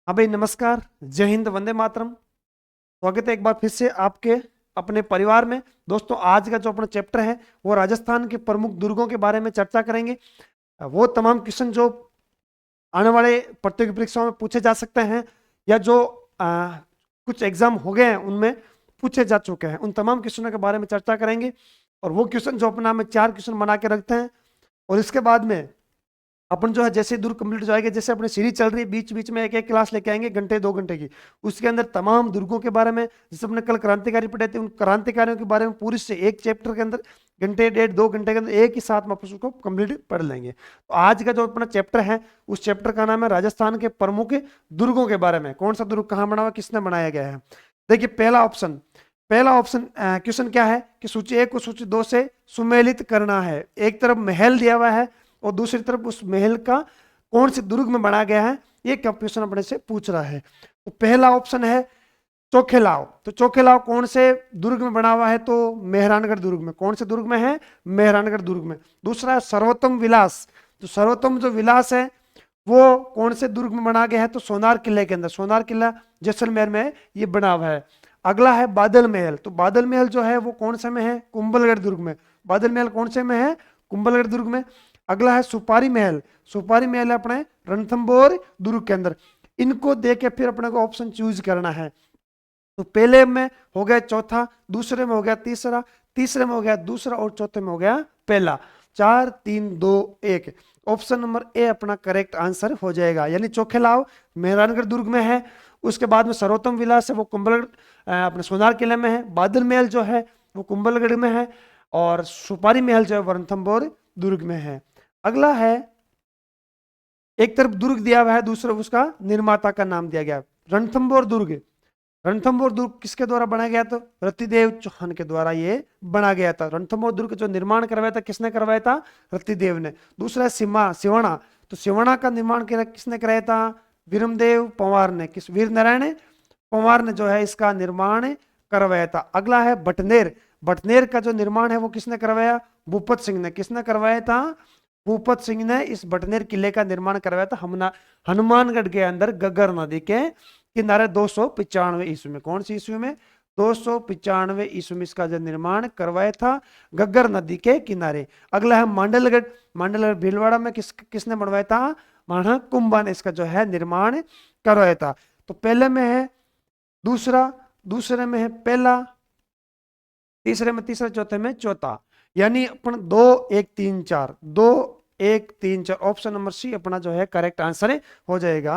हाँ भाई, नमस्कार। जय हिंद, वंदे मातरम। स्वागत है एक बार फिर से आपके अपने परिवार में। दोस्तों, आज का जो अपना चैप्टर है वो राजस्थान के प्रमुख दुर्गों के बारे में चर्चा करेंगे। वो तमाम क्वेश्चन जो आने वाले प्रतियोगी परीक्षाओं में पूछे जा सकते हैं या जो कुछ एग्जाम हो गए हैं उनमें पूछे जा चुके हैं, उन तमाम क्वेश्चनों के बारे में चर्चा करेंगे। और वो क्वेश्चन जो अपना में 4 क्वेश्चन बना के रखते हैं, और इसके बाद में अपन जो है जैसे दूर कंप्लीट हो जाएगा, जैसे अपनी सीरीज चल रही है, बीच बीच में एक एक क्लास लेके आएंगे घंटे 2 घंटे की। उसके अंदर तमाम दुर्गों के बारे में, जैसे अपने कल क्रांतिकारी पढ़े थे, उन क्रांतिकारियों के बारे में पूरी से एक चैप्टर के अंदर घंटे 1.5 2 घंटे के अंदर एक ही साथ में अपन उसको कंप्लीट पढ़ लेंगे। तो आज का जो अपना चैप्टर है उस चैप्टर का नाम है राजस्थान के प्रमुख दुर्गों के बारे में। कौन सा दुर्ग कहाँ बना हुआ, किसने बनाया गया है। देखिए, पहला ऑप्शन क्वेश्चन क्या है कि सूची 1 को सूची 2 से सुमेलित करना है। एक तरफ महल दिया हुआ है और दूसरी तरफ उस महल का कौन से दुर्ग में बनाया गया है, ये क्वेश्चन अपने से पूछ रहा है। तो पहला ऑप्शन है चोखेलाव। तो चोखेलाव कौन से दुर्ग में बना हुआ है, तो मेहरानगढ़ दुर्ग में। कौन से दुर्ग में है, मेहरानगढ़ दुर्ग में। दूसरा है सर्वोत्तम विलास। तो सर्वोत्तम जो विलास है वो कौन से दुर्ग में बना गया है, तो सोनार किले के अंदर। सोनार किला जैसलमेर में ये बना हुआ है। अगला है बादल महल। तो बादल महल जो है वो कौन से में है, कुंभलगढ़ दुर्ग में। बादल महल कौन से में है, कुंभलगढ़ दुर्ग में। अगला है सुपारी महल। सुपारी महल है अपने रणथंभौर दुर्ग के अंदर। इनको देख के फिर अपने को ऑप्शन चूज करना है। तो पहले में हो गया चौथा, दूसरे में हो गया तीसरा, तीसरे में हो गया दूसरा, और चौथे में हो गया पहला। 4 3 2 1। ऑप्शन नंबर ए अपना करेक्ट आंसर हो जाएगा। यानी चोखेलाव मेहरानगढ़ दुर्ग में है। उसके बाद में सर्वोत्तम विलास है वो कुंभलगढ़ अपने सोनार किले में है। बादल महल जो है वो कुंभलगढ़ में है। और सुपारी महल जो है रणथंभौर दुर्ग में है। अगला है, एक तरफ दुर्ग दिया हुआ है, दूसरा उसका निर्माता का नाम दिया गया। रणथंभौर दुर्ग। रणथंभौर दुर्ग किसके द्वारा बनाया गया, तो रतिदेव चौहान के द्वारा ये बना गया था। रणथंभौर दुर्ग जो निर्माण करवाया था, किसने करवाया था, रतिदेव ने। दूसरा है सिवाना। तो सिवाना का निर्माण किसने कराया था, वीरमदेव पंवार ने। किस, वीर नारायण पंवार ने जो है इसका निर्माण करवाया था। अगला है बटनेर। बटनेर का जो निर्माण है वो किसने करवाया, भूपत सिंह ने। किसने करवाया था, भूपत सिंह ने इस बटनेर किले का निर्माण करवाया था हनुमानगढ़ के अंदर गग्गर नदी के किनारे 295 ईस्वी में। कौन सी ईस्वी में, 295 ईस्वी में इसका जो निर्माण करवाया था गग्गर नदी के किनारे। अगला है मांडलगढ़। मांडलगढ़ भीलवाड़ा में किसने बनवाया था, महाराणा कुंभा ने इसका जो है निर्माण करवाया था। तो पहले में है दूसरा, दूसरे में है पहला, तीसरे में तीसरा, चौथे में चौथा। यानी अपन 2 1 3 4, 2 1 3 4, ऑप्शन नंबर सी अपना जो है करेक्ट आंसर हो जाएगा।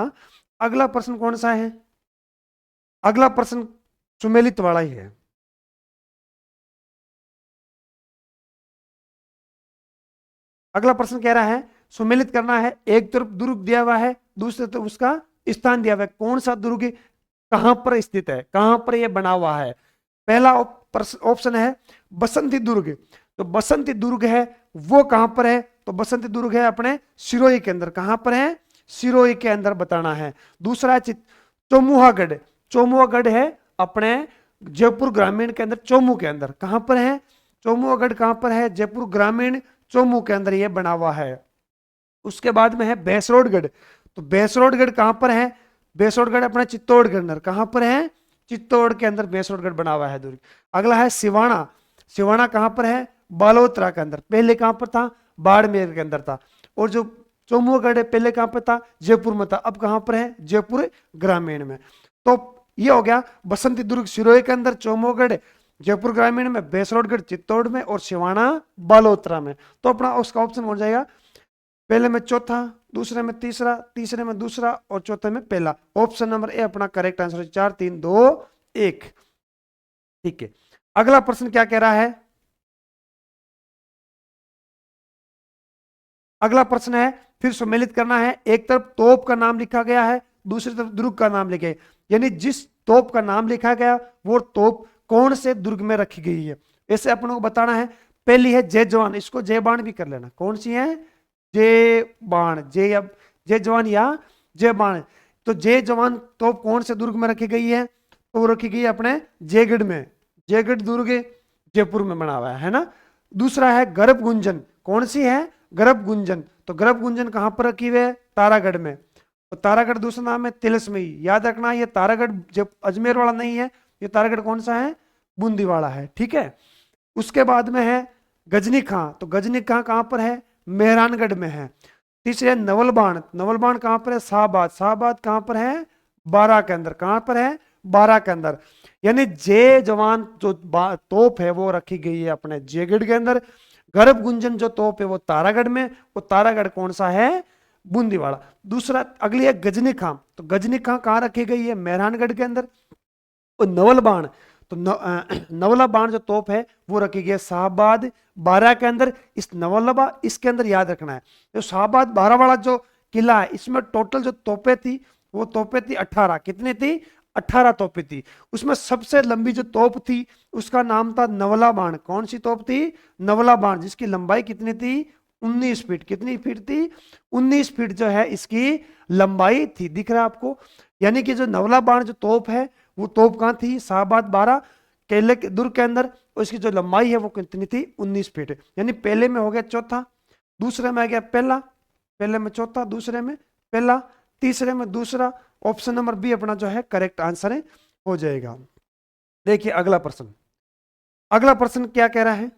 अगला प्रश्न कौन सा है, अगला प्रश्न सुमेलित वाला ही है। अगला प्रश्न कह रहा है सुमेलित करना है। एक तरफ दुर्ग दिया हुआ है, दूसरी तरफ उसका स्थान दिया हुआ है। कौन सा दुर्ग कहां पर स्थित है, कहां पर यह बना हुआ है। पहला ऑप्शन है बसंती दुर्ग। तो बसंती दुर्ग है वो कहां पर है, तो बसंती दुर्ग है अपने सिरोही के अंदर। कहां पर है, सिरोही के अंदर बताना है। दूसरा है चोमुहागढ़। चोमुहागढ़ है अपने जयपुर ग्रामीण के अंदर, चोमू के अंदर। कहां पर है, चोमुहागढ़ कहां पर है, जयपुर ग्रामीण चोमू के अंदर ये बना हुआ है। उसके बाद में है भैंसरोडगढ़। तो भैंसरोडगढ़ कहां पर है, भैंसरोडगढ़ अपना चित्तौड़गढ़ के अंदर। कहां पर है, चित्तौड़ के अंदर भैंसरोडगढ़ बना हुआ है दुर्ग। अगला है सिवाना। सिवाना कहां पर है, बालोतरा के अंदर। पहले कहां पर था, बाड़मेर के अंदर था। और जो चोमुगढ़ है पहले कहां पर था, जयपुर में था। अब कहां पर है, जयपुर ग्रामीण में। तो ये हो गया बसंती दुर्ग सिरोही के अंदर, चोमुगढ़ जयपुर ग्रामीण में, भैंसरोडगढ़ चित्तौड़ में, और सिवाना बालोतरा में। तो अपना उसका ऑप्शन हो जाएगा पहले में चौथा, दूसरे में तीसरा, तीसरे में दूसरा, और चौथे में पहला। ऑप्शन नंबर ए अपना करेक्ट आंसर है। 4 3 2 1। ठीक है, अगला प्रश्न क्या कह रहा है, अगला प्रश्न है फिर सम्मिलित करना है। एक तरफ तोप का नाम लिखा गया है, दूसरी तरफ दुर्ग का नाम लिखा है। यानी जिस तोप का नाम लिखा गया वो तोप कौन से दुर्ग में रखी गई है, ऐसे अपनों को बताना है। पहली है जय जवान, इसको जय बाण भी कर लेना। कौन सी है, जय बाण, जय जवान या जय बाण। तो जय जवान तोप कौन से दुर्ग में रखी गई है, तो वो रखी गई है अपने जयगढ़ में। जयगढ़ दुर्ग जयपुर में बना हुआ है ना। दूसरा है गर्भ गुंजन। कौन सी है, गर्भ गुंजन। तो गर्भ गुंजन कहां पर रखी हुई है, तारागढ़ में। तो तारागढ़ दूसरा नाम है तिलस्मी। याद रखना ये तारागढ़ जब अजमेर वाला नहीं है, ये तारागढ़ कौन सा है, बूंदी वाला है, ठीक है। उसके बाद में है गजनी खां, तो गजनी खां कहां पर है, मेहरानगढ़ में है। तीसरे नवलबाण, नवलबाण कहां पर है, शाहबाद, शाहबाद कहां पर है, बारां के अंदर, कहां पर है, बारां के अंदर। यानी जय जवान जो तोप है वो रखी गई है अपने जयगढ़ के अंदर। गर्भ गुंजन जो तोप है वो तारागढ़ में, वो तारागढ़ कौन सा है, बूंदी वाला। दूसरा अगली है गजनी खां, तो गजनी खां कहां रखी गई है, मेहरानगढ़ के अंदर। और नवल बाण, तो नवला बाण जो तोप है वो रखी गई है शाहबाद बारां के अंदर। इस नवलबा इसके अंदर याद रखना है, जो शाहबाद बारां वाला जो किला है इसमें टोटल जो तोपे थी वो तोपे थी 18। कितनी थी, 18 तोपे थी। उसमें सबसे लंबी जो तोप थी उसका नाम था नवला बाण। कौन सी तोप थी, नवला बाण, जिसकी लंबाई कितनी थी, 19 फीट। कितनी फीट थी, 19 फीट जो है इसकी लंबाई थी। दिख रहा है आपको, यानी कि जो नवला बाण जो तोप है वो तोप कहां थी, शाहबाद बारां केले के दुर्ग के अंदर। और इसकी जो लंबाई है वो कितनी थी, 19 फीट। यानी पहले में हो गया चौथा, दूसरे में आ गया पहला, पहले में चौथा, दूसरे में पहला, तीसरे में दूसरा। ऑप्शन नंबर बी अपना जो है करेक्ट आंसर है, हो जाएगा। देखिए अगला प्रश्न, अगला प्रश्न क्या कह रहा है,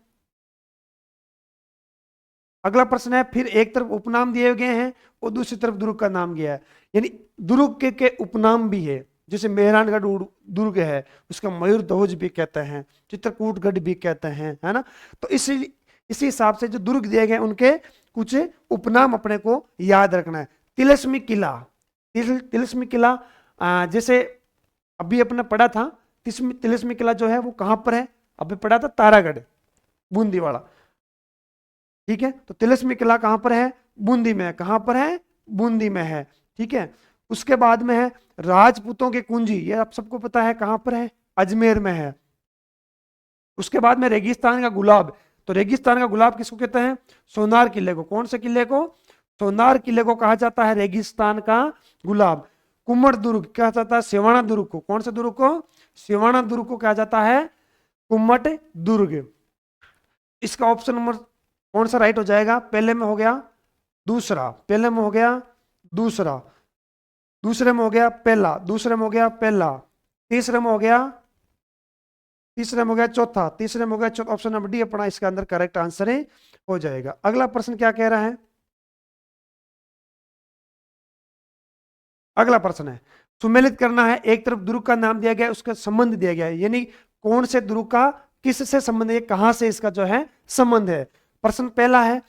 अगला प्रश्न है फिर एक तरफ उपनाम दिए गए हैं और दूसरी तरफ दुर्ग का नाम गया है। यानी दुर्ग के उपनाम भी है, जैसे मेहरानगढ़ दुर्ग है उसका मयूर ध्वज भी कहते हैं, चित्रकूटगढ़ भी कहते हैं, है ना। तो इसी हिसाब से जो दुर्ग दिए गए उनके कुछ उपनाम अपने को याद रखना है। तिलस्मी किला, तिलस्मी किला जैसे अभी अपने पढ़ा था, तिलस्मी किला जो है वो कहां पर है, अभी पढ़ा था तारागढ़ बूंदी वाला, ठीक है। तो तिलस्मी किला कहां पर है, बूंदी में है। कहां पर है, बूंदी में है, ठीक है। उसके बाद में है राजपूतों की कुंजी, ये आप सबको पता है कहां पर है, अजमेर में है। उसके बाद में रेगिस्तान का गुलाब, तो रेगिस्तान का गुलाब किसको कहते हैं, सोनार किले को। कौन से किले को, सोनार किले को कहा जाता है रेगिस्तान का गुलाब। कुम्मड़ दुर्ग कहा जाता है सिवाना दुर्ग को। कौन से दुर्ग को, सिवाना दुर्ग को कहा जाता है कुम्मट दुर्ग। इसका ऑप्शन नंबर कौन सा राइट हो जाएगा, पहले में हो गया दूसरा, पहले में हो गया दूसरा, दूसरे में हो गया पहला, दूसरे में हो गया पहला, तीसरे में हो गया, तीसरे में हो गया चौथा, तीसरे में हो गया चौथा। ऑप्शन नंबर डी अपना इसका अंदर करेक्ट आंसर है, हो जाएगा। अगला प्रश्न क्या कह रहा है, अगला प्रश्न है सुमेलित करना है। एक तरफ दुर्ग का नाम दिया गया, उसका संबंध दिया गया है, यानी कौन से दुर्ग का किससे संबंध है, कहां से इसका जो है संबंध है। प्रश्न पहला है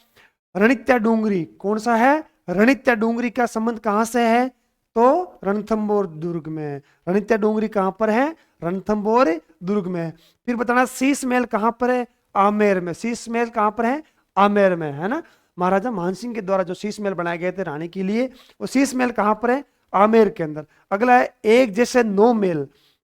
रणित्या डूंगरी, कौन सा है, रणित्या डूंगरी का संबंध कहां से है, तो रणथंबोर दुर्ग में। रणित्या डूंगरी कहां पर है, रणथंबोर दुर्ग में। फिर बताना शीश महल कहां पर है, आमेर में। शीश महल कहां पर है, आमेर में, है ना। महाराजा मानसिंह के द्वारा जो शीश महल बनाए गए थे रानी के लिए, वो शीश महल कहां पर है, आमेर के अंदर। अगला है एक जैसे 9 महल,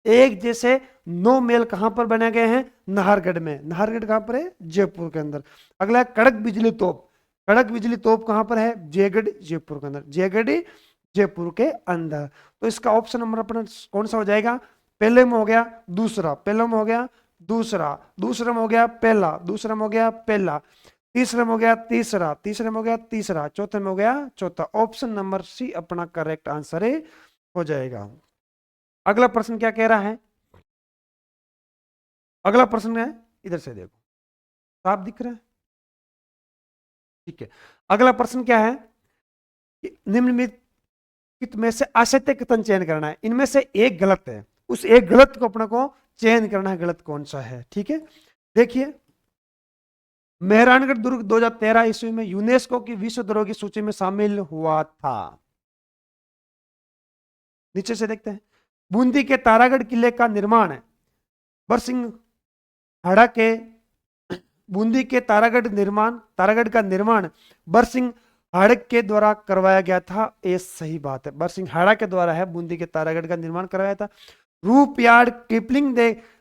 एक जैसे 9 महल कहां पर बनाए गए हैं, नाहरगढ़ में। नाहरगढ़ कहां पर है, जयपुर के अंदर। अगला है कड़क बिजली तोप, कड़क बिजली तोप कहां पर है, जयगढ़ जयपुर के अंदर, जयगढ़ जयपुर के अंदर। तो इसका ऑप्शन नंबर अपना कौन सा हो जाएगा, पहले में हो गया दूसरा, पहले में हो गया दूसरा, दूसरे में हो गया पहला, दूसरे में हो गया पहला, तीसरे में हो गया तीसरा, तीसरे में हो गया तीसरा, चौथे में हो गया चौथा। ऑप्शन नंबर सी अपना करेक्ट आंसर है, हो जाएगा। अगला प्रश्न क्या कह रहा है, अगला प्रश्न है इधर से देखो, साफ दिख रहा है, ठीक है। अगला प्रश्न क्या है, निम्नलिखित में से असत्य कथन चयन करना है, इनमें से एक गलत है, उस एक गलत को अपने को चयन करना है, गलत कौन सा है, ठीक है। देखिए मेहरानगढ़ दुर्ग 2013 ईस्वी में यूनेस्को की विश्व धरोहर की सूची में शामिल हुआ था। नीचे से देखते हैं, बूंदी के तारागढ़ किले का निर्माण बरसिंह हाड़ा के, बूंदी के तारागढ़ का निर्माण बरसिंह हाड़क के द्वारा करवाया गया था, ये सही बात है, बरसिंह हाड़ा के द्वारा है बूंदी के तारागढ़ का निर्माण करवाया था। रूपयार्ड किपलिंग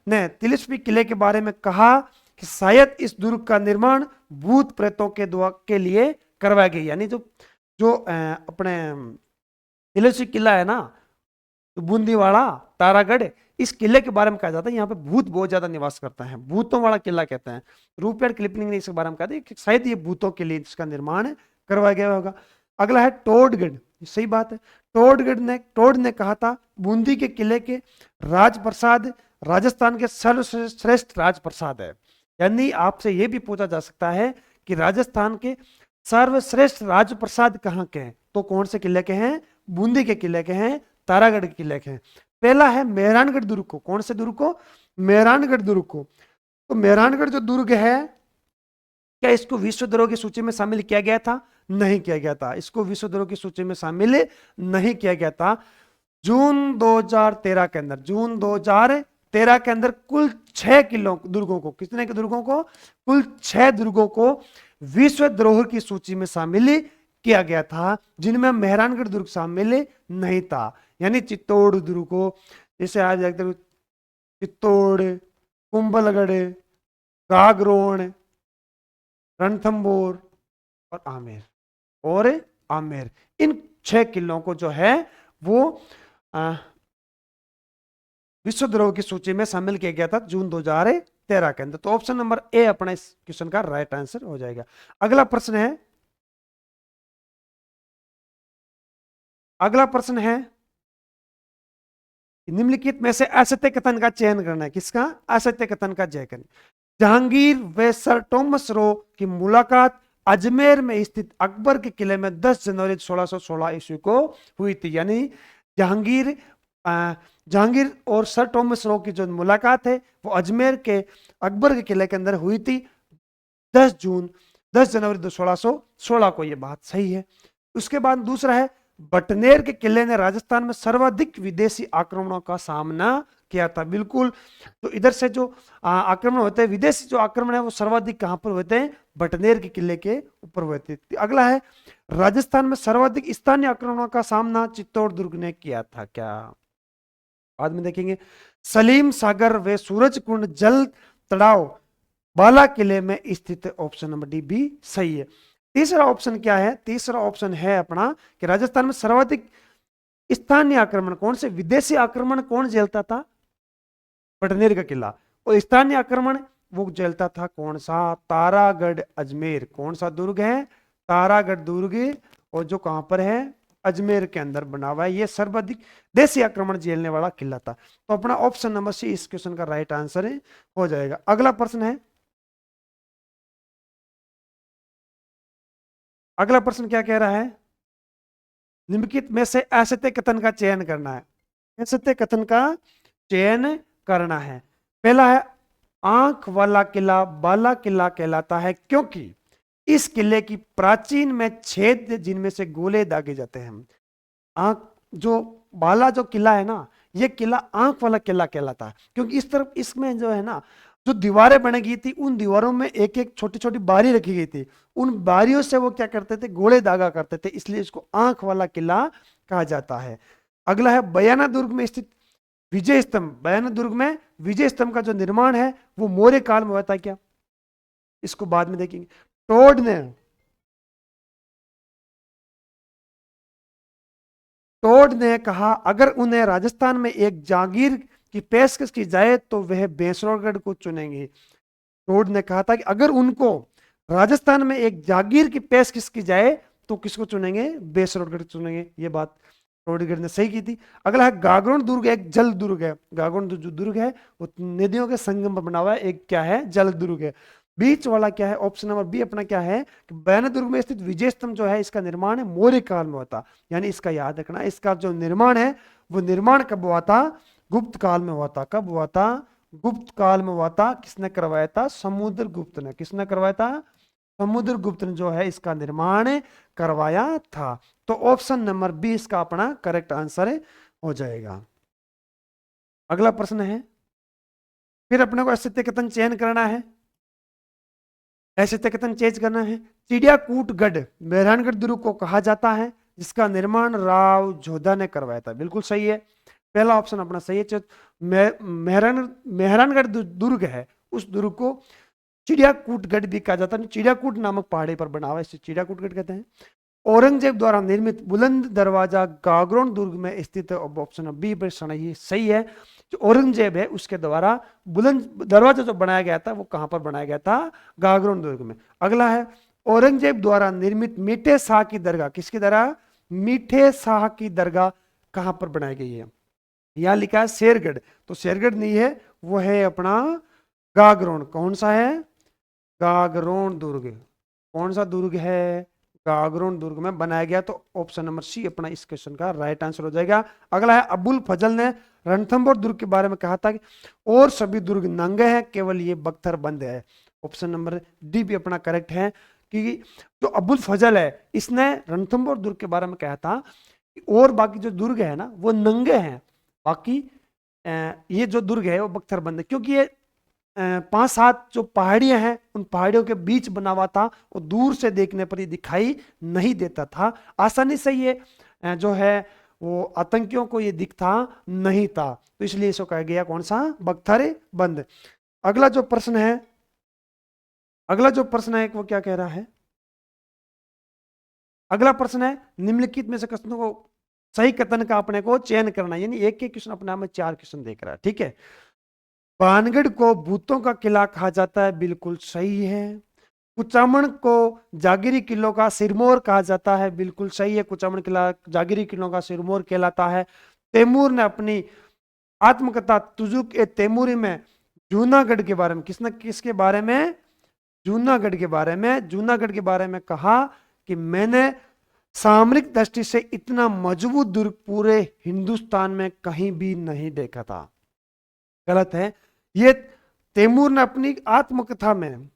ने तिलिस्मी किले के बारे में कहा कि शायद इस दुर्ग का निर्माण भूत प्रेतों के लिए करवाया गया। यानी जो अपने तिलिस्मी किला है ना, तो बूंदी वाला तारागढ़, इस किले के बारे में कहा जाता है यहाँ पे भूत बहुत ज्यादा निवास करता है, भूतों वाला किला कहते हैं। रूपयार्ड किपलिंग ने इसके बारे में कहा था कि शायद ये भूतों के लिए इसका निर्माण करवाया गया होगा। अगला है टोडगढ़, सही बात है। टोड ने कहा था बूंदी के किले के राजप्रसाद राजस्थान के सर्वश्रेष्ठ राजप्रसाद है। यानी आपसे यह भी पूछा जा सकता है कि राजस्थान के सर्वश्रेष्ठ राजप्रसाद कहाँ के हैं, तो कौन से किले के हैं? बूंदी के किले के हैं, तारागढ़ के किले के हैं। पहला है मेहरानगढ़ दुर्ग को। कौन से दुर्ग को? मेहरानगढ़ दुर्ग को। तो मेहरानगढ़ जो दुर्ग है, क्या इसको विश्व धरोहर की सूची में शामिल किया गया था? नहीं किया गया था। इसको विश्व धरोहर की सूची में शामिल नहीं किया गया था। जून 2013 के अंदर, जून 2013 के अंदर कुल 6 किलों दुर्गों को, कितने के दुर्गों को? कुल 6 दुर्गों को विश्व धरोहर की सूची में शामिल किया गया था, जिनमें मेहरानगढ़ दुर्ग शामिल नहीं था। यानी चित्तौड़ दुर्ग को, जैसे आज चित्तौड़, कुंभलगढ़, गागरोन, रणथंभौर और आमेर, इन 6 किलों को जो है वो विश्व धरोहर की सूची में शामिल किया गया था जून 2013 के अंदर। तो ऑप्शन नंबर ए अपना इस क्वेश्चन का राइट आंसर हो जाएगा। अगला प्रश्न है, निम्नलिखित में से असत्य कथन का चयन करना है। किसका? असत्य कथन का चयन। जहांगीर व सर टॉमस रो की मुलाकात अजमेर में स्थित अकबर के किले में 10 जनवरी 1616 ईस्वी को हुई थी। यानी जहांगीर और सर टॉमस रो की जो मुलाकात है वो अजमेर के अकबर के किले के अंदर हुई थी 10 जनवरी 1616 को। ये बात सही है। उसके बाद दूसरा है, बटनेर के किले ने राजस्थान में सर्वाधिक विदेशी आक्रमणों का सामना किया था। बिल्कुल। तो इधर से जो आक्रमण होते हैं, विदेशी जो आक्रमण है वो सर्वाधिक कहां पर होते हैं? बटनेर के किले के ऊपर होते हैं। अगला है, राजस्थान में सर्वाधिक स्थानीय आक्रमणों का सामना चित्तौड़ दुर्ग ने किया था। क्या? बाद में देखेंगे। सलीम सागर व सूरज कुंड जल तड़ाव बाला किले में स्थित। ऑप्शन नंबर डी भी सही है। तीसरा ऑप्शन क्या है? तीसरा ऑप्शन है अपना कि राजस्थान में सर्वाधिक स्थानीय आक्रमण कौन से? विदेशी आक्रमण कौन झेलता था? बटनेर का किला। और स्थानीय आक्रमण वो झेलता था कौन सा? तारागढ़ अजमेर। कौन सा दुर्ग है? तारागढ़ दुर्ग। और जो कहां पर है? अजमेर के अंदर बना हुआ है। ये सर्वाधिक देशी आक्रमण झेलने वाला किला था। तो अपना ऑप्शन नंबर सी इस क्वेश्चन का राइट आंसर हो जाएगा। अगला प्रश्न है, अगला प्रश्न क्या कह रहा है? निम्नलिखित में से असत्य कथन का चयन करना है। असत्य कथन का चयन करना है। पहला है, आंख वाला किला बाला किला कहलाता है क्योंकि इस किले की प्राचीन में छेद जिनमें से गोले दागे जाते हैं। आंख जो बाला जो किला है ना, ये किला आंख वाला किला कहलाता है क्योंकि इस तरफ इसमें जो है ना, जो दीवारें बनी गई थी उन दीवारों में एक एक छोटी छोटी बारी रखी गई थी। उन बारियों से वो क्या करते थे? गोले दागा करते थे, इसलिए इसको आंख वाला किला कहा जाता है। अगला है, बयाना दुर्ग में स्थित विजय स्तंभ। बयाना दुर्ग में विजय स्तंभ का जो निर्माण है वो मौर्य काल में हुआ था क्या? इसको बाद में देखेंगे। टोड ने कहा अगर उन्हें राजस्थान में एक जागीर की पेशकश की जाए तो वह बेसरोगढ़ को चुनेंगे। टोड ने कहा था कि अगर उनको राजस्थान में एक जागीर की पेशकश की जाए तो किसको चुनेंगे? बेसरोगढ़ चुनेंगे। ये बात टोडगढ़ ने सही की थी। अगला है, गागरोन दुर्ग एक जल दुर्ग है। गागरोन जो दुर्ग है वो नदियों के संगम पर बना हुआ है, एक क्या है? जल दुर्ग है। बीच वाला क्या है? ऑप्शन नंबर बी अपना क्या है कि बयाना दुर्ग में स्थित विजय स्तंभ जो है इसका निर्माण है मौर्य काल में होता। यानी इसका याद रखना, इसका जो निर्माण है वो निर्माण कब हुआ था? गुप्त काल में हुआ था। कब हुआ था? गुप्त काल में हुआ था। किसने करवाया था? समुद्रगुप्त ने। किसने करवाया था? समुद्रगुप्त ने जो है इसका निर्माण करवाया था। तो ऑप्शन नंबर बी इसका अपना करेक्ट आंसर हो जाएगा। अगला प्रश्न है, फिर अपने को असत्य कथन चयन करना है। असत्य कथन चेंज करना है। चिड़ियाकूटगढ़ मेहरानगढ़ दुर्ग को कहा जाता है जिसका निर्माण राव जोधा ने करवाया था। बिल्कुल सही है, पहला ऑप्शन अपना सही है। मेहरानगढ़ दुर्ग है, उस दुर्ग को चिड़ियाकूटगढ़ भी कहा जाता है। चिड़ियाकूट नामक पहाड़ी पर बना हुआ है, इसे चिड़ियाकूटगढ़ कहते हैं। औरंगजेब द्वारा निर्मित बुलंद दरवाजा गागरोन दुर्ग में स्थित है। ऑप्शन बी पर सही है। जो औरंगजेब है उसके द्वारा बुलंद दरवाजा जो बनाया गया था वो कहां पर बनाया गया था? गागरोन दुर्ग में। अगला है, औरंगजेब द्वारा निर्मित मीठे शाह की दरगाह। किसकी दरगाह? मीठे शाह की दरगाह कहां पर बनाई गई है? यहां लिखा है शेरगढ़, तो शेरगढ़ नहीं है, वो है अपना गागरोन। कौन सा है? गागरोन दुर्ग। कौन सा दुर्ग है? गागरोन दुर्ग में बनाया गया। तो ऑप्शन नंबर सी अपना इस क्वेश्चन का राइट आंसर हो जाएगा। अगला है अबुल फजल ने रणथंभौर दुर्ग के बारे में कहा था कि और सभी दुर्ग नंगे हैं, केवल ये बख्तर बंद है। ऑप्शन नंबर डी भी अपना करेक्ट है, क्योंकि जो अबुल फजल है इसने रणथंभौर दुर्ग के बारे में कहा था कि और बाकी जो दुर्ग है ना वो नंगे हैं, बाकी ये जो दुर्ग है वो बख्तर बंद है, क्योंकि ये 5-7 जो पहाड़ियां हैं उन पहाड़ियों के बीच बना हुआ था, वो दूर से देखने पर ये दिखाई नहीं देता था, आसानी से ये जो है वो आतंकियों को ये दिखता नहीं था, तो इसलिए इसको कहा गया कौन सा? बख्तर बंद। अगला जो प्रश्न है, अगला जो प्रश्न है वो क्या कह रहा है? अगला प्रश्न है निम्नलिखित में से कथनों को सही कथन का अपने को चयन करना, यानी एक एक क्वेश्चन अपने आप में 4 क्वेश्चन देख रहा है, ठीक है। पानगढ़ को भूतों का किला कहा जाता है, बिल्कुल सही है। कुचामन को जागिरी किलों का सिरमौर कहा जाता है, बिल्कुल सही है। कुचामन किला जागिरी किलों का सिरमौर कहलाता है। तैमूर ने अपनी आत्मकथा तुजुक ए तैमूरी में जूनागढ़ के बारे में किसके बारे में? जूनागढ़ के बारे में, जूनागढ़ के बारे में कहा कि मैंने सामरिक दृष्टि से इतना मजबूत दुर्ग पूरे हिंदुस्तान में कहीं भी नहीं देखा था। गलत है। ये तैमूर ने अपनी आत्मकथा में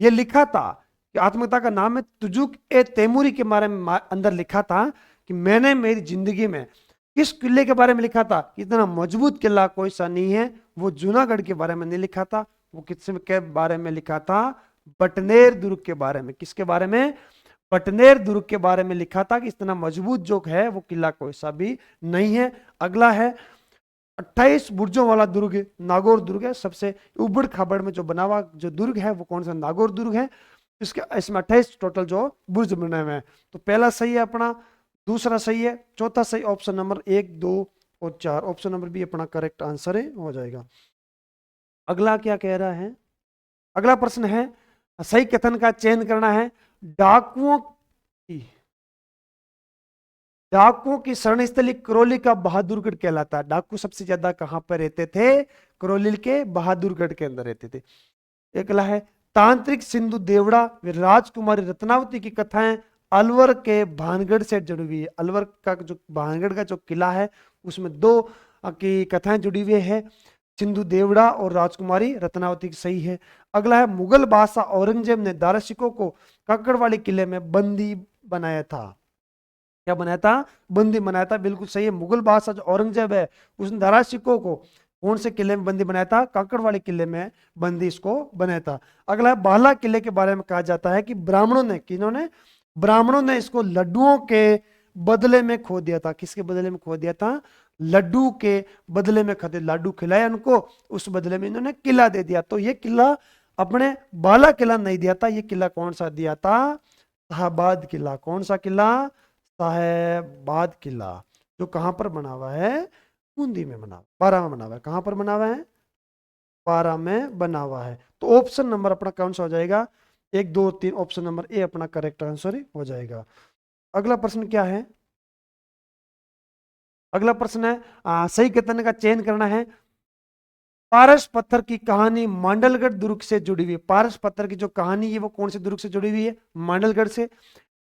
ये लिखा था कि आत्मकथा का नाम है तुजुक ए तैमूरी के बारे में अंदर लिखा था कि मैंने मेरी जिंदगी में किस किले के बारे में लिखा था, इतना मजबूत किला कोई सा नहीं है। वो जूनागढ़ के बारे में नहीं लिखा था, वो किसके बारे में लिखा था? बटनेर दुर्ग के बारे में। किसके बारे में? बटनेर दुर्ग के बारे में लिखा था कि इतना मजबूत जो है वो किला कोई सा भी नहीं है। अगला है 28 बुर्जों वाला दुर्ग नागौर दुर्ग है। सबसे उबड़ खाबड़ में जो बना हुआ जो दुर्ग है वो कौन सा? नागौर दुर्ग है। इसके इसमें 28 टोटल जो बुर्ज बने हुए हैं। तो पहला सही है अपना, दूसरा सही है, चौथा सही ऑप्शन नंबर 1, 2 और 4। ऑप्शन नंबर बी अपना करेक्ट आंसर है, हो जाएगा। अगला क्या कह रहा है? अगला प्रश्न है सही कथन का चयन करना है। डाकुओं की शरण स्थली करौली का बहादुरगढ़ कहलाता है। डाकू सबसे ज्यादा कहां पर रहते थे? करौली के बहादुरगढ़ के अंदर रहते थे। अगला है तांत्रिक सिंधु देवड़ा व राजकुमारी रत्नावती की कथाएं अलवर के भानगढ़ से जुड़ी हुई है। अलवर का जो भानगढ़ का जो किला है उसमें 2 की कथाएं जुड़ी हुई है, सिंधु देवड़ा और राजकुमारी रत्नावती की। सही है। अगला है मुगल बादशाह औरंगजेब ने दारा सिकों को काकड़वाली किले में बंदी बनाया था। क्या बनाया था? बंदी बनाया था, बिल्कुल सही है। मुगल बादशाह जो औरंगजेब है उसने दारा सिकों को कौन से किले में बंदी बनाया था? काकड़वाली किले में बंदी इसको बनाया था। अगला है बाला किले के बारे में कहा जाता है कि ब्राह्मणों ने, किन्होंने? ब्राह्मणों ने इसको लड्डुओं के बदले में खो दिया था। किसके बदले में खो दिया था? लड्डू के बदले में खाते, लड्डू खिलाया उनको, उस बदले में इन्होंने किला दे दिया। तो ये किला अपने बाला किला नहीं दिया था, ये किला कौन सा दिया था? शाहबाद किला। कौन सा किला? शाहबाद किला, जो कहां पर बना हुआ है? बूंदी में बना, 12 में बना हुआ है। कहां पर बना हुआ है? 12 में बना हुआ है। तो ऑप्शन नंबर अपना कौन सा हो जाएगा? 1, 2, 3, ऑप्शन नंबर ए अपना करेक्ट आंसर हो जाएगा। अगला प्रश्न क्या है? अगला प्रश्न है सही कथन का चयन करना है। पारस पत्थर की कहानी मांडलगढ़ दुर्ग से जुड़ी हुई है। पारस पत्थर की जो कहानी है वो कौन से दुर्ग से जुड़ी हुई है? मांडलगढ़ से।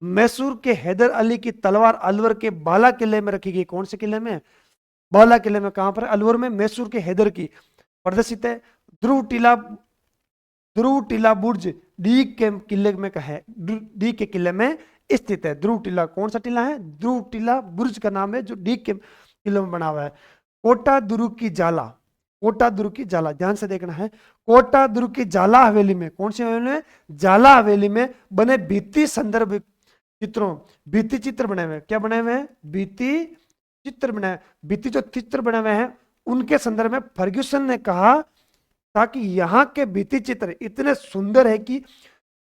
मैसूर के हैदर अली की तलवार अलवर के बाला किले में रखी गई। कौन से किले में? बाला किले में। कहां पर? अलवर में। मैसूर के हैदर की प्रदर्शित है। ध्रुव टीला बुर्ज डी के किले में है, डी के किले में स्थित है। ध्रुव टीला कौन सा टीला है? ध्रुव टीला बुर्ज का नाम है जो डी के किले में बना हुआ है। कोटा दुर्ग की जाला, कोटा दुर्ग की जाला, ध्यान से देखना है। कोटा दुर्ग की जाला हवेली में, कौन सी हवेली में? जाला हवेली में बने भित्ति संदर्भ चित्रों, भित्ति चित्र बने हुए। क्या बने हुए हैं? भित्ति चित्र बने। भित्ति जो चित्र बने हुए हैं उनके संदर्भ में फर्ग्यूसन ने कहा ताकि यहाँ के भित्ति चित्र इतने सुंदर है कि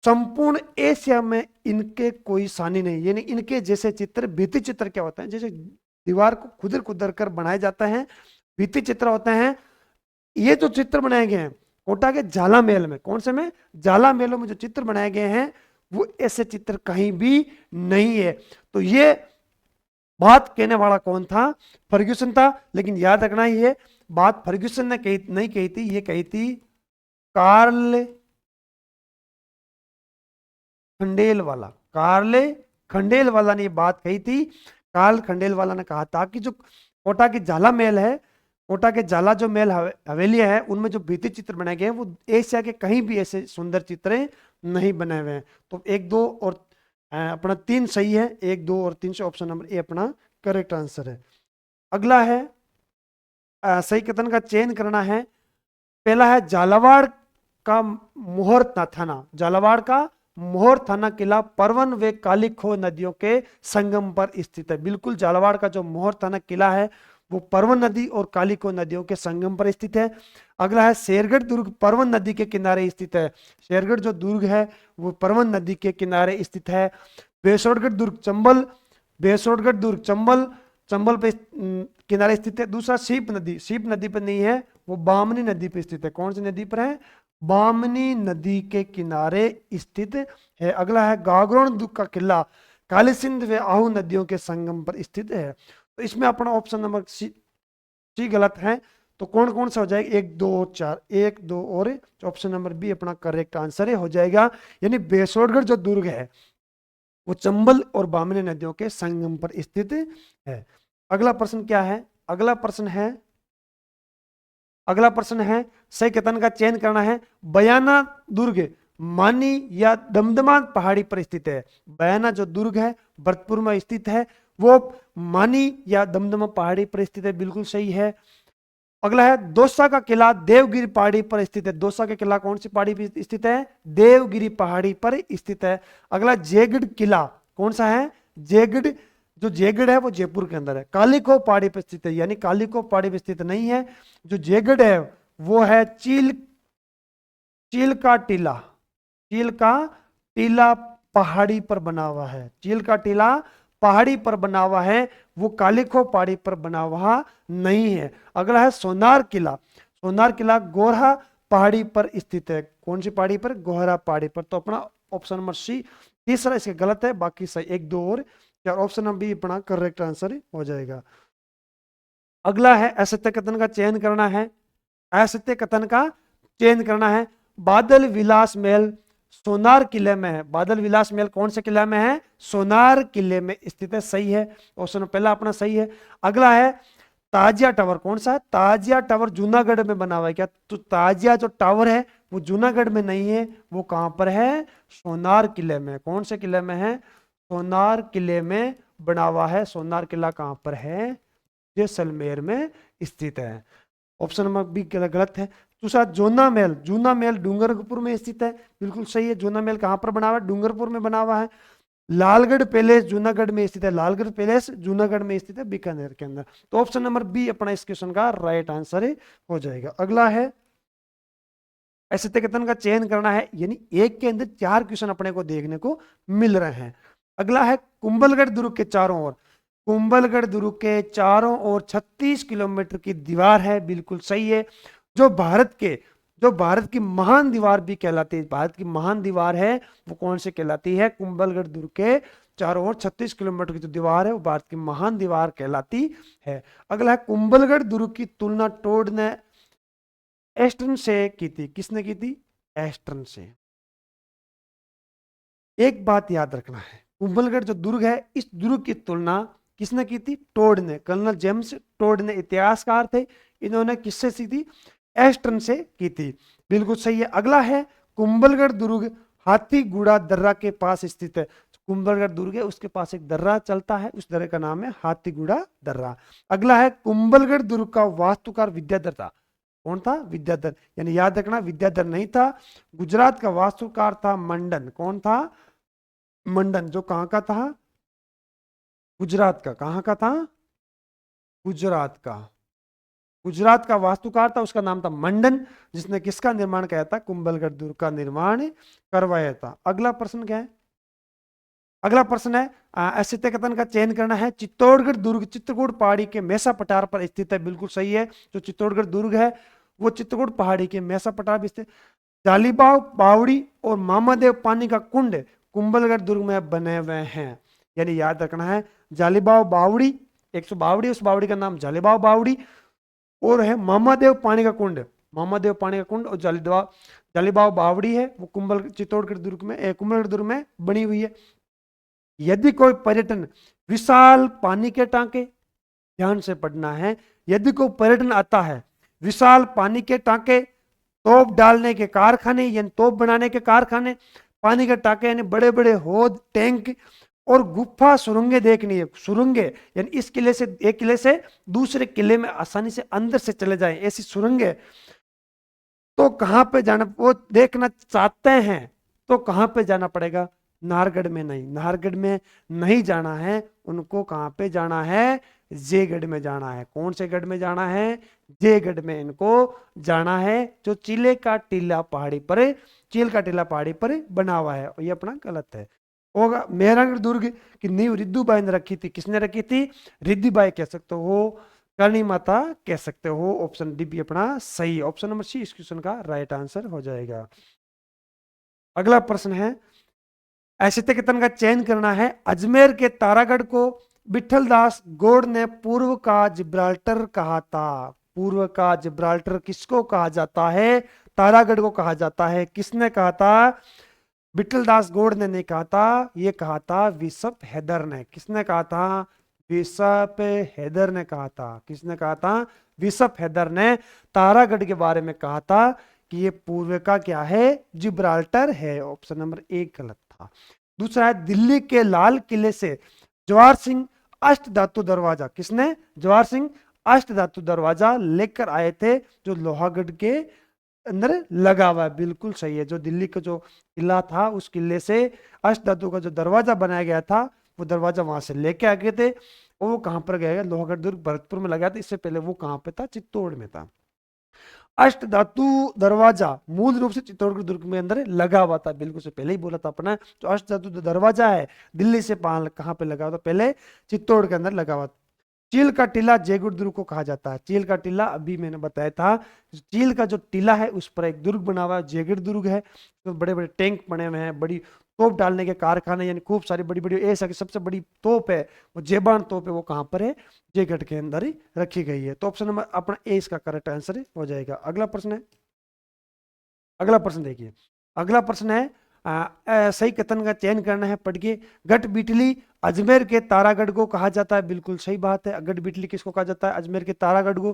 संपूर्ण एशिया में इनके कोई सानी नहीं। यानी इनके जैसे चित्र, भित्ति चित्र क्या होता है? जैसे दीवार को खुदर खुदर कर बनाए जाते हैं, भित्ति चित्र होते हैं। ये जो चित्र बनाए गए हैं कोटा के जाला महल में, कौन से में? जाला महलों में जो चित्र बनाए गए हैं वो ऐसे चित्र कहीं भी नहीं है। तो ये बात कहने वाला कौन था? फर्ग्यूसन था। लेकिन याद रखना ये बात फर्ग्यूसन ने नहीं कही थी, ये कही थी कार्ल खंडेलवाला। कार्ल खंडेलवाला ने ये बात कही थी। कार्ल खंडेलवाला ने कहा था कि जो कोटा की जाला महल है, कोटा के जाला जो महल हवेलियां है, उनमें जो भित्ति चित्र बनाए गए हैं वो एशिया के कहीं भी ऐसे सुंदर चित्र नहीं बनाए हुए हैं। तो 1, 2 और अपना 3 सही है। 1, 2 और 3 से ऑप्शन नंबर ए अपना करेक्ट आंसर है। अगला है सही कथन का चयन करना है। पहला है झालावाड़ का मोहर थाना। झालावाड़ का मोहर थाना किला परवन व कालीखो नदियों के संगम पर स्थित है। बिल्कुल, झालावाड़ का जो मोहर थाना किला है वो परवन नदी और कालीखो नदियों के संगम पर स्थित है। अगला है शेरगढ़ दुर्ग परवन नदी के किनारे स्थित है। शेरगढ़ जो दुर्ग है वो परवन नदी के किनारे स्थित है। बेसोड़गढ़ दुर्ग चंबल, बेसोड़गढ़ दुर्ग चंबल, चंबल पे किनारे स्थित है। दूसरा सीप नदी, सीप नदी पर नहीं है, वो बामनी नदी पर स्थित है। कौन सी नदी पर है? बामनी नदी के किनारे स्थित है। अगला है गागरोन दुर्ग का किला काली सिंध व आहू नदियों के संगम पर स्थित है। तो इसमें अपना ऑप्शन नंबर सी गलत है। तो कौन कौन सा हो जाएगा? 1, 2 और 4, 1, 2 और ऑप्शन नंबर बी अपना करेक्ट आंसर हो जाएगा। यानी बेसोड़गढ़ जो दुर्ग है वो चंबल और बामनी नदियों के संगम पर स्थित है। अगला प्रश्न क्या है? अगला प्रश्न है सही कथन का चयन करना है। बयाना दुर्ग मानी या दमदमा पहाड़ी पर स्थित है। बयाना जो दुर्ग है भरतपुर में स्थित है, वो मानी या दमदमा पहाड़ी पर स्थित है। बिल्कुल सही है। अगला है दौसा का किला देवगिरी पहाड़ी पर स्थित है। दौसा का किला कौन सी पहाड़ी पर स्थित है? देवगिरी पहाड़ी पर स्थित है। अगला जयगढ़ किला कौन सा है? जयगढ़, जो जयगढ़ है वो जयपुर के अंदर है। कालीको पहाड़ी पर स्थित है, यानी कालीको पहाड़ी पर स्थित नहीं है। जो जयगढ़ है वो है चील का टीला, चील का टीला पहाड़ी पर बना हुआ है। चील का टीला पहाड़ी पर बना हुआ है, वो कालीखो पहाड़ी पर बना हुआ नहीं है। अगला है सोनार किला। सोनार किला गोरहा पहाड़ी पर स्थित है। कौन सी पहाड़ी पर? गोहरा पहाड़ी पर। तो अपना ऑप्शन नंबर सी तीसरा इसके गलत है, बाकी सही 1, 2 और 4। ऑप्शन नंबर बी अपना करेक्ट आंसर हो जाएगा। अगला है असत्य कथन का चयन करना है। असत्य कथन का चयन करना है। बादल विलास महल सोनार किले में है। बादल विलास महल कौन से किले में है? सोनार किले में स्थित है। सही है, ऑप्शन पहला अपना सही है। अगला है ताजिया टावर। कौन सा है? ताजिया टावर जूनागढ़ में बना हुआ है क्या? तो ताजिया जो टावर है वो जूनागढ़ में नहीं है, वो कहां पर है? सोनार किले में। कौन से किले में है? सोनार किले में बना हुआ है। सोनार किला कहां पर है? जैसलमेर में स्थित है। ऑप्शन नंबर बी गलत है। दूसरा जूना महल, जूना महल डूंगरपुर में स्थित है। बिल्कुल सही है। जूना महल कहां पर बना हुआ है? डूंगरपुर में बना हुआ है। लालगढ़ पैलेस जूनागढ़ में स्थित है। लालगढ़ पैलेस जूनागढ़ में स्थित है, बीकानेर के अंदर। तो ऑप्शन नंबर बी अपना इस क्वेश्चन का राइट आंसर हो जाएगा। अगला है असत्य कथन का चयन करना है, यानी एक के अंदर 4 क्वेश्चन अपने को देखने को मिल रहे हैं। अगला है कुंभलगढ़ दुर्ग के चारों ओर, कुंभलगढ़ दुर्ग के चारों ओर 36 किलोमीटर की दीवार है। बिल्कुल सही है। जो भारत की महान दीवार भी कहलाती है, भारत की महान दीवार है वो कौन से कहलाती है? कुंभलगढ़ दुर्ग के चारों ओर 36 किलोमीटर की जो दीवार है वो भारत की महान दीवार कहलाती है। अगला है कुंभलगढ़ दुर्ग की तुलना टोड ने एस्टर्न से की थी। किसने की थी? एस्टर्न से। एक बात याद रखना है, कुंभलगढ़ जो दुर्ग है इस दुर्ग की तुलना किसने की थी? टोड ने। कर्नल जेम्स टोड ने इतिहासकार थे, इन्होंने किससे की थी? एस्टर्न से की थी। बिल्कुल सही है। अगला है कुंभलगढ़ दुर्ग हाथीगुड़ा दर्रा के पास स्थित है। कुंभलगढ़ दुर्ग है उसके पास एक दर्रा चलता है, उस दर्रे का नाम है हाथीगुड़ा दर्रा। अगला है कुंभलगढ़ दुर्ग का वास्तुकार विद्याधर था। कौन था? विद्याधर। यानी याद रखना विद्याधर नहीं था, गुजरात का वास्तुकार था मंडन। कौन था? मंडन। जो कहां का था? गुजरात का। कहां का था? गुजरात का। गुजरात का वास्तुकार था, उसका नाम था मंडन, जिसने किसका निर्माण किया था? कुंभलगढ़ दुर्ग का निर्माण करवाया था। अगला प्रश्न क्या है? अगला प्रश्न है असत्य कथन का चयन करना है। चित्तौड़गढ़ दुर्ग चित्रकूट पहाड़ी के मेसा पठार पर स्थित है। बिल्कुल सही है। जो चित्तौड़गढ़ दुर्ग है वो चित्रकूट पहाड़ी के मेसा पठार पर स्थित। जालीबाग बावड़ी और मामादेव पानी का कुंड कुंभलगढ़ दुर्ग में बने हुए हैं। यानी याद रखना है जालिबाव बावड़ी, 100 बावड़ी, उस बावड़ी का नाम जालिबाव बावड़ी। और है मामादेव पानी का कुंड, मामादेव पानी का कुंड और जालिबाव बावड़ी है, वो चित्तौड़गढ़ दुर्ग में, कुंभलगढ़ दुर्ग में बनी हुई है। यदि कोई पर्यटन विशाल पानी के टांके, ध्यान से पढ़ना है, यदि कोई पर्यटन आता है, विशाल पानी के टांके, तोप डालने के कारखाने यानी तोप बनाने के कारखाने, पानी के टांके यानी बड़े बड़े हौद, टैंक, और गुफा सुरंगें देखनी है, सुरंगें यानी इस किले से, एक किले से दूसरे किले में आसानी से अंदर से चले जाएं, ऐसी सुरंगें, तो कहां पे जाना, वो देखना चाहते हैं तो कहां पे जाना पड़ेगा? नाहरगढ़ में नहीं, नाहरगढ़ में नहीं जाना है, उनको कहां पे जाना है? जयगढ़ में जाना है। कौन से गढ़ में जाना है? जयगढ़ में इनको जाना है, जो चिले का टीला पहाड़ी पर, चील का टीला पहाड़ी पर बना हुआ है। और ये अपना गलत है, होगा मेहरानगढ़ दुर्ग की नींव रिद्धूबाई ने रखी थी। किसने रखी थी? रिद्धिबाई कह सकते हो, करणी माता कह सकते हो। ऑप्शन डी भी अपना सही, ऑप्शन नंबर सी इस क्वेश्चन का राइट आंसर हो जाएगा। अगला प्रश्न है, ऐसे कथन का चयन करना है। अजमेर के तारागढ़ को विठलदास गौड़ ने पूर्व का जिब्राल्टर कहा था। पूर्व का जिब्राल्टर किसको कहा जाता है? तारागढ़ को कहा जाता है। किसने कहा था? विठलदास गौड़ ने नहीं कहा था, ये कहा था बिशप हैदर ने। किसने कहा था? बिशप हैदर ने कहा था। किसने कहा था? बिशप हैदर ने तारागढ़ के बारे में कहा था कि ये पूर्व का क्या है? जिब्राल्टर है। ऑप्शन नंबर 1 गलत था। दूसरा है, दिल्ली के लाल किले से जवाहर सिंह अष्ट धातु दरवाजा, किसने? जवाहर सिंह अष्ट धातु दरवाजा लेकर आए थे, जो लोहागढ़ के अंदर लगा हुआ है। बिल्कुल सही है, जो दिल्ली का जो किला था उस किले से अष्ट धातु का जो दरवाजा बनाया गया था, वो दरवाजा वहां से लेके आ गए थे। और वो कहां पर गया? लोहागढ़ दुर्ग भरतपुर में लगा था। इससे पहले वो कहां पे था? चित्तौड़ में था। अष्ट धातु दरवाजा मूल रूप से चित्तौड़गढ़ दुर्ग में अंदर लगा हुआ था। बिल्कुल से पहले ही बोला था अपना, जो अष्ट धातु दरवाजा है दिल्ली से कहां पे लगा हुआ था? पहले चित्तौड़ के अंदर लगा हुआ था। चील का टीला जयगढ़ दुर्ग को कहा जाता है। चील का टीला अभी मैंने बताया था, चील का जो टीला है उस पर एक दुर्ग बना हुआ है, जयगढ़ दुर्ग है। तो बड़े बड़े टैंक बने हुए हैं, बड़ी तोप डालने के कारखाने, यानी खूब सारी बड़ी बड़ी, ऐसा कि सबसे बड़ी तोप है वो जेबान तोप है, वो कहां पर है? जयगढ़ के अंदर ही रखी गई है। तो ऑप्शन नंबर अपना ए इसका करेक्ट आंसर हो जाएगा। अगला प्रश्न है, अगला प्रश्न देखिए, अगला प्रश्न है, सही कथन का चयन करना है, पढ़िए। गढ़ बिटली अजमेर के तारागढ़ को कहा जाता है। बिल्कुल सही बात है। गढ़ बिटली किसको कहा जाता है? अजमेर के तारागढ़ को।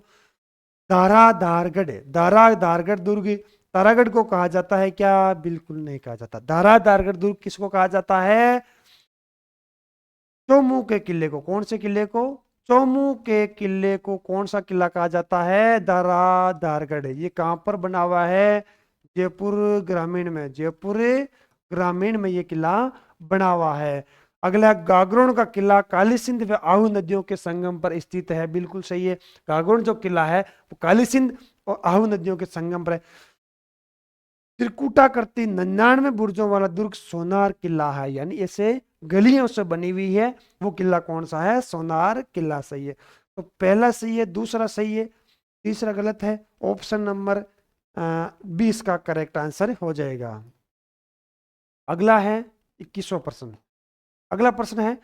दाराधारगढ़, दाराधारगढ़ दुर्ग तारागढ़ को कहा जाता है क्या? बिल्कुल नहीं कहा जाता। दाराधारगढ़ दुर्ग किसको कहा जाता है? चौमू के किले को। कौन से किले को? चौमू के किले को कौन सा किला कहा जाता है? दाराधारगढ़। ये कहां पर बना हुआ है? जयपुर ग्रामीण में, जयपुर ग्रामीण में ये किला बना हुआ है। अगला, गागरोन का किला काली सिंध व आहू नदियों के संगम पर स्थित है। बिल्कुल सही है। गागरोन जो किला है वो काली सिंध और आहू नदियों के संगम पर है। त्रिकुटा करती 99 बुर्जों वाला दुर्ग सोनार किला है, यानी ऐसे गलियों से बनी हुई है, वो किला कौन सा है? सोनार किला। सही है। तो पहला सही है, दूसरा सही है, तीसरा गलत है। ऑप्शन नंबर 20 का करेक्ट आंसर हो जाएगा। अगला है 21वां प्रश्न। अगला प्रश्न है,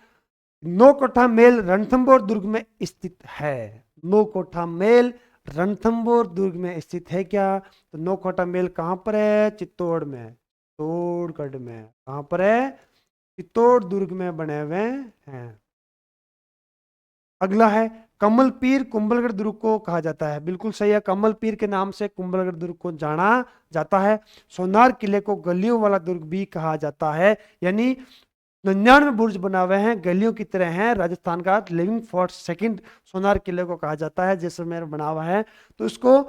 नौकोठा मेल रणथंभौर दुर्ग में स्थित है। नौकोठा मेल रणथंभौर दुर्ग में स्थित है क्या? तो नौकोठा मेल कहां पर है? चित्तौड़ में, चित्तौड़गढ़ में। कहां पर है? चित्तौड़ दुर्ग में बने हुए हैं। अगला है, कमल पीर कुंभलगढ़ दुर्ग को कहा जाता है। बिल्कुल सही है, कमल पीर के नाम से कुंभलगढ़ दुर्ग को जाना जाता है। सोनार किले को गलियों वाला दुर्ग भी कहा जाता है, यानी 99 बुर्ज बना हुए हैं, गलियों की तरह हैं। राजस्थान का लिविंग फोर्ट सेकंड सोनार किले को कहा जाता है, जैसलमेर बना हुआ है, तो इसको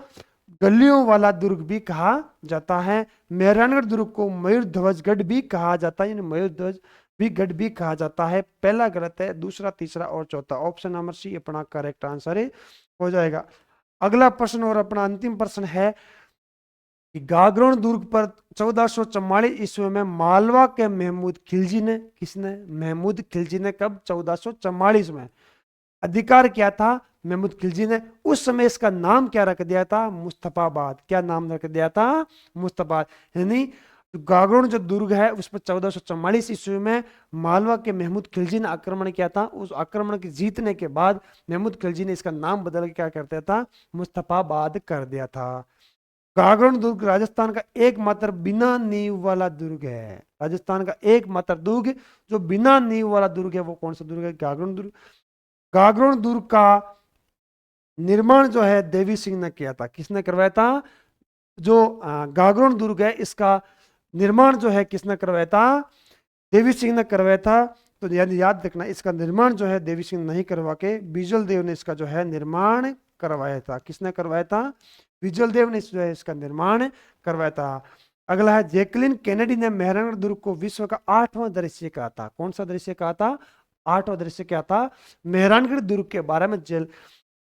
गलियों वाला दुर्ग भी कहा जाता है। मेहरानगढ़ दुर्ग को मयूर ध्वजगढ़ भी कहा जाता है, यानी मयूर ध्वज भी गढ़ भी कहा जाता है। पहला गलत है, दूसरा, तीसरा और चौथा। ऑप्शन नंबर सी अपना करेक्ट आंसर हो जाएगा। अगला प्रश्न और अपना अंतिम प्रश्न है कि गागरोन दुर्ग पर 1444 ईस्वी में मालवा के महमूद खिलजी ने, किसने? महमूद खिलजी ने कब? 1444 में अधिकार किया था। महमूद खिलजी ने उस समय इसका नाम क्या रख दिया था? मुस्तफाबाद। क्या नाम रख दिया था? मुस्तफाबाद। यानी तो गागरोन जो दुर्ग है उस पर 1444 ईस्वी में मालवा के महमूद खिलजी ने आक्रमण किया था। उस आक्रमण के जीतने के बाद महमूद खिलजी ने इसका नाम बदल के क्या कर दिया था, मुस्तफाबाद कर दिया था। गागरोन दुर्ग राजस्थान का एकमात्र बिना नींव वाला दुर्ग है। राजस्थान का एकमात्र दुर्ग जो बिना नींव वाला दुर्ग है वो कौन सा दुर्ग है, गागरोन दुर्ग। गागरोन दुर्ग का निर्माण जो है देवी सिंह ने किया था। किसने करवाया था, जो गागरोन दुर्ग है इसका निर्माण जो है किसने करवाया था, देवी सिंह ने करवाया था। तो याद रखना, इसका निर्माण जो है देवी सिंह नहीं करवा के बिजल देव ने इसका जो है निर्माण करवाया था। किसने करवाया था, बिजल देव ने जो है इसका निर्माण करवाया था। अगला है जैकलिन केनेडी ने मेहरानगढ़ दुर्ग को विश्व का 8वां दृश्य कहा था। कौन सा दृश्य कहा था, 8वां दृश्य क्या था, मेहरानगढ़ दुर्ग के बारे में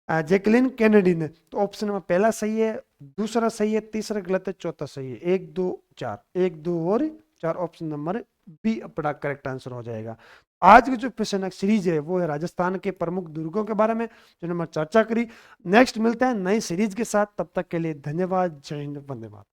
जैकलिन केनेडी ने। तो ऑप्शन में पहला सही है, दूसरा सही है, तीसरा गलत है, चौथा सही है। 1 2 4, 1 2 और 4, ऑप्शन नंबर बी अपना करेक्ट आंसर हो जाएगा। आज की जो क्वेश्चन सीरीज है वो है राजस्थान के प्रमुख दुर्गों के बारे में जो हमने चर्चा करी। नेक्स्ट मिलते हैं नई सीरीज के साथ, तब तक के लिए धन्यवाद। जय हिंद, वंदे मातरम।